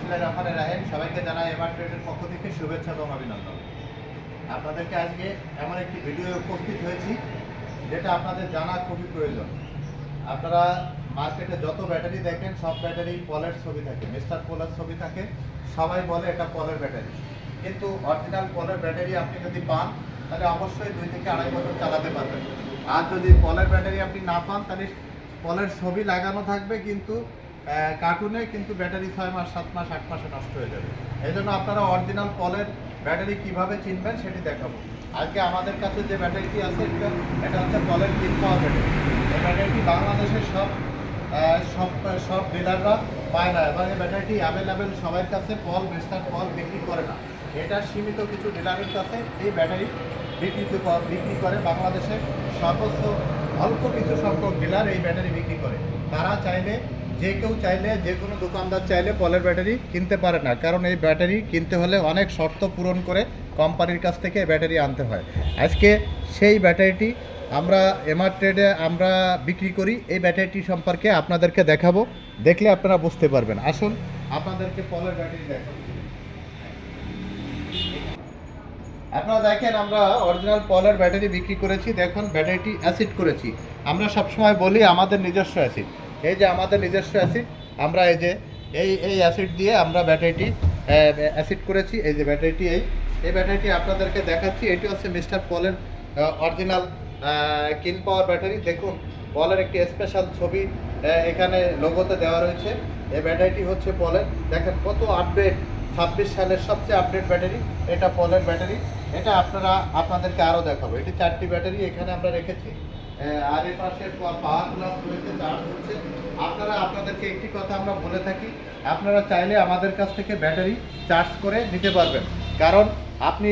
বিসমিল্লাহির রহমানির রহিম। সবাইকে জানাই এমআর ট্রেডের পক্ষ থেকে শুভেচ্ছা এবং অভিনন্দন। আপনাদেরকে আজকে এমন একটি ভিডিও উপস্থিত হয়েছি যেটা আপনাদের জানা খুবই প্রয়োজন। আপনারা মার্কেটে যত ব্যাটারি দেখেন সব ব্যাটারি পলের ছবি থাকে, মিস্টার পলের ছবি থাকে। সবাই বলে এটা পলের ব্যাটারি, কিন্তু অরিজিনাল পলের ব্যাটারি আপনি যদি পান তাহলে অবশ্যই 2 থেকে আড়াই বছর চালাতে পারবেন। আর যদি পলের ব্যাটারি আপনি না পান তাহলে পলের ছবি লাগানো থাকবে, কিন্তু কার্টুনে কিন্তু ব্যাটারি 6 মাস 7 মাস 8 মাসে নষ্ট হয়ে যাবে। এই জন্য আপনারা অরিজিনাল পলের ব্যাটারি কিভাবে চিনবেন সেটি দেখাবো। আজকে আমাদের কাছে যে ব্যাটারিটি আছে এটা হচ্ছে পলের কিন পাওয়ার ব্যাটারি। এই ব্যাটারিটি বাংলাদেশের সব ডিলাররা পায় না, এবং এই ব্যাটারিটি অ্যাভেলেবেল সবার কাছে মিস্টার পল বিক্রি করে না। এটা সীমিত কিছু ডিলারের কাছে এই ব্যাটারি বিক্রি করে। বাংলাদেশের সর্বোচ্চ অল্প কিছু সংখ্যক ডিলার এই ব্যাটারি বিক্রি করে। তারা চাইলে কেউ চাইলে যে কোনো দোকানদার চাইলে পলের ব্যাটারি কিনতে পারে না, কারণ এই ব্যাটারি কিনতে হলে অনেক শর্ত পূরণ করে কোম্পানির কাছ থেকে এই ব্যাটারি আনতে হয়। আজকে সেই ব্যাটারিটি আমরা এমআর ট্রেডে আমরা বিক্রি করি। এই ব্যাটারিটি সম্পর্কে আপনাদেরকে দেখাবো, দেখলে আপনারা বুঝতে পারবেন। আসুন আপনাদেরকে পলের ব্যাটারি দেখাবো। আপনারা দেখেন আমরা অরিজিনাল পলের ব্যাটারি বিক্রি করেছি। দেখুন ব্যাটারিটি অ্যাসিড করেছি। আমরা সবসময় বলি আমাদের নিজস্ব অ্যাসিড। এই যে আমাদের নিজস্ব অ্যাসিড, আমরা এই অ্যাসিড দিয়ে আমরা ব্যাটারিটি অ্যাসিড করেছি। এই যে ব্যাটারিটি এই ব্যাটারিটি আপনাদেরকে দেখাচ্ছি। এটি হচ্ছে মিস্টার পলের অরিজিনাল কিন পাওয়ার ব্যাটারি। দেখুন পলের একটি স্পেশাল ছবি এখানে লোগোতে দেওয়া রয়েছে। এই ব্যাটারিটি হচ্ছে পলের। দেখেন কত আপডেট, 26 সালের সবচেয়ে আপডেট ব্যাটারি এটা পলের ব্যাটারি। এটা আপনাদেরকে আরও দেখাবো। এটি 4টি ব্যাটারি এখানে আমরা রেখেছি। আর এর পাশে পাওয়ার প্লাস রয়েছে, চার্জ হচ্ছে। আপনাদেরকে একটি কথা আমরা বলে থাকি, আপনারা চাইলে আমাদের কাছ থেকে ব্যাটারি চার্জ করে নিতে পারবেন। কারণ আপনি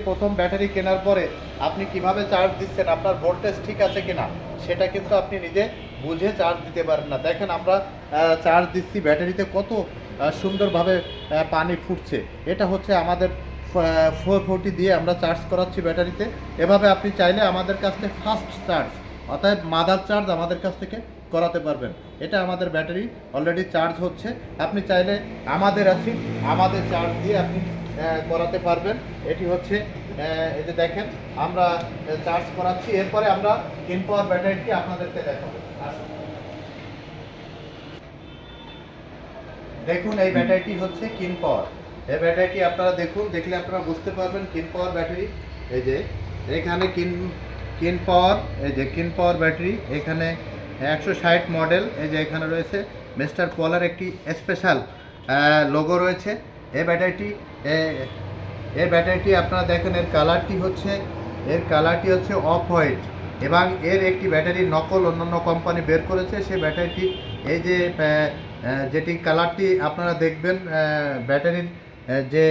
প্রথম ব্যাটারি কেনার পরে আপনি কিভাবে চার্জ দিচ্ছেন, আপনার ভোল্টেজ ঠিক আছে কিনা সেটা কিন্তু আপনি নিজে বুঝে চার্জ দিতে পারেন না। দেখেন আমরা চার্জ দিচ্ছি, ব্যাটারিতে কত সুন্দরভাবে পানি ফুটছে। এটা হচ্ছে আমাদের 440 দিয়ে আমরা চার্জ করাচ্ছি ব্যাটারিতে। এভাবে আপনি চাইলে আমাদের কাছ থেকে ফাস্ট চার্জ, অর্থাৎ মাদার চার্জ আমাদের কাছ থেকে করাতে পারবেন। এটা আমাদের ব্যাটারি অলরেডি চার্জ হচ্ছে। আপনি চাইলে আমাদের চার্জ দিয়ে আপনি করাতে পারবেন। এটি হচ্ছে এই যে দেখেন আমরা চার্জ করাচ্ছি। এরপরে আমরা কিন পাওয়ার ব্যাটারিটি আপনাদেরকে দেখাবো। দেখুন এই ব্যাটারিটি হচ্ছে কিন পাওয়ার। এই ব্যাটারিটি আপনারা দেখুন, দেখলে আপনারা বুঝতে পারবেন কিন পাওয়ার ব্যাটারি। এই যে এখানে কিন পাওয়ার, এই যে কিন পাওয়ার ব্যাটারি এখানে 160 মডেল। এই যে এখানে রয়েছে মিস্টার পলের একটি স্পেশাল লোগো রয়েছে। এই ব্যাটারিটি আপনারা দেখেন এর কালারটি হচ্ছে অফ হোয়াইট, এবং এর একটি ব্যাটারি নকল অন্যান্য কোম্পানি বের করেছে। সেই ব্যাটারিটি এই যে যেটি কালারটি আপনারা দেখবেন ব্যাটারির যে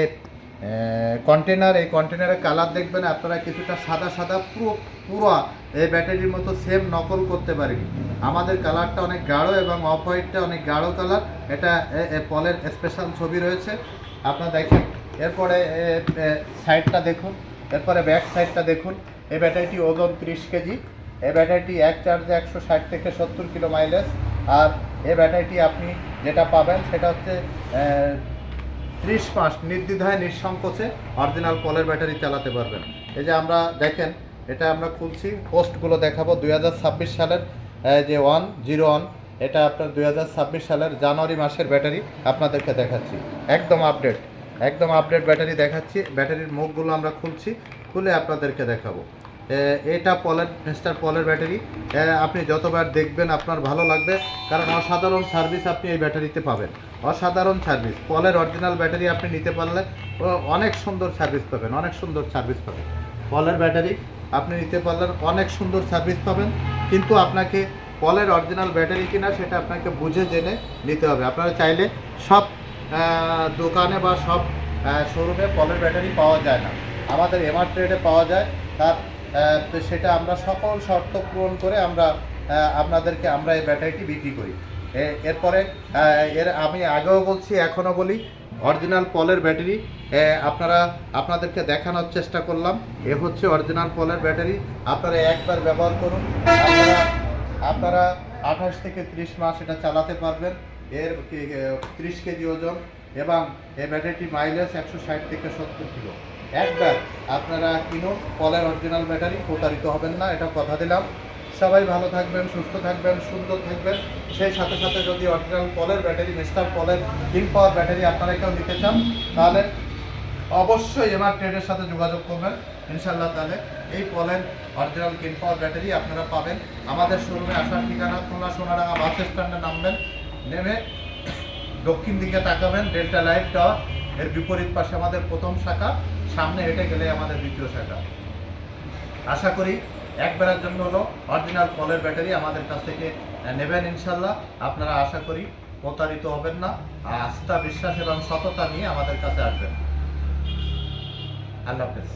কন্টেনার, এই কন্টেনারের কালার দেখবেন আপনারা কিছুটা সাদা সাদা, পুরো এই ব্যাটারির মতো সেম নকল করতে পারেনি। আমাদের কালারটা অনেক গাঢ় এবং অফ হোয়াইটটা অনেক গাঢ় কালার। এটা পলের স্পেশাল ছবি রয়েছে আপনারা দেখেন। এরপরে সাইডটা দেখুন, এরপরে ব্যাক সাইডটা দেখুন। এই ব্যাটারিটি ওজন 30 কেজি। এই ব্যাটারিটি এক চার্জে 160 থেকে 70 কিলো মাইলেজ। আর এই ব্যাটারিটি আপনি যেটা পাবেন সেটা হচ্ছে 30 মাস নির্দ্বিধায় নিঃসংকোচে অরিজিনাল পলের ব্যাটারি চালাতে পারবেন। এই যে আমরা দেখেন এটা আমরা খুলছি, পোস্টগুলো দেখাবো। 2026 সালের যে 101, এটা আপনার 2026 সালের জানুয়ারি মাসের ব্যাটারি আপনাদেরকে দেখাচ্ছি। একদম আপডেট ব্যাটারি দেখাচ্ছি। ব্যাটারির মুখগুলো আমরা খুলে আপনাদেরকে দেখাবো। এটা মিস্টার পলের ব্যাটারি। আপনি যতবার দেখবেন আপনার ভালো লাগবে, কারণ অসাধারণ সার্ভিস আপনি এই ব্যাটারিতে পাবেন। অসাধারণ সার্ভিস। পলের অরিজিনাল ব্যাটারি আপনি নিতে পারলে অনেক সুন্দর সার্ভিস পাবেন। পলের ব্যাটারি আপনি নিতে পারলে অনেক সুন্দর সার্ভিস পাবেন, কিন্তু আপনাকে পলের অরিজিনাল ব্যাটারি কিনা সেটা আপনাকে বুঝে জেনে নিতে হবে। আপনারা চাইলে সব দোকানে বা সব শোরুমে পলের ব্যাটারি পাওয়া যায় না, আমাদের এমআর ট্রেডে পাওয়া যায়। সেটা আমরা সকল শর্ত পূরণ করে আমরা এই ব্যাটারিটি বিক্রি করি। এরপরে আমি আগেও বলছি, এখনও বলি, অরিজিনাল পলের ব্যাটারি আপনাদেরকে দেখানোর চেষ্টা করলাম। এ হচ্ছে অরিজিনাল পলের ব্যাটারি। আপনারা একবার ব্যবহার করুন, আপনারা 28 থেকে 30 মাস এটা চালাতে পারবেন। এর 30 কেজি ওজন, এবং এই ব্যাটারিটি মাইলেজ 160 থেকে 70 কিলো। একবার আপনারা কিনুন পলের অরিজিনাল ব্যাটারি, প্রতারিত হবেন না, এটা কথা দিলাম। সবাই ভালো থাকবেন, সুস্থ থাকবেন, সুন্দর থাকবেন। সেই সাথে সাথে যদি অরিজিনাল পলের ব্যাটারি, মিস্টার পলের কিং পাওয়ার ব্যাটারি আপনারা কেউ নিতে চান, তাহলে অবশ্যই এমআর ট্রেডের সাথে যোগাযোগ করবেন। ইনশাল্লাহ তাহলে এই পলের অরিজিনাল কিং পাওয়ার ব্যাটারি আপনারা পাবেন। আমাদের শোরুমে আসার ঠিকানা খুলনা সোনাডাঙ্গা বাস স্ট্যান্ডে নামবেন, নেমে দক্ষিণ দিকে তাকাবেন, ডেল্টা লাইট টাওয়ার এর বিপরীত পাশে আমাদের প্রথম শাখা, সামনে হেঁটে গেলে আমাদের দ্বিতীয় শাখা। আশা করি একবারের জন্য হলো অরিজিনাল পলের ব্যাটারি আমাদের কাছ থেকে নেবেন ইনশাল্লাহ। আপনারা আশা করি প্রতারিত হবেন না, আস্থা, বিশ্বাস এবং সততা নিয়ে আমাদের কাছে আসবেন। আল্লাহ হাফেজ।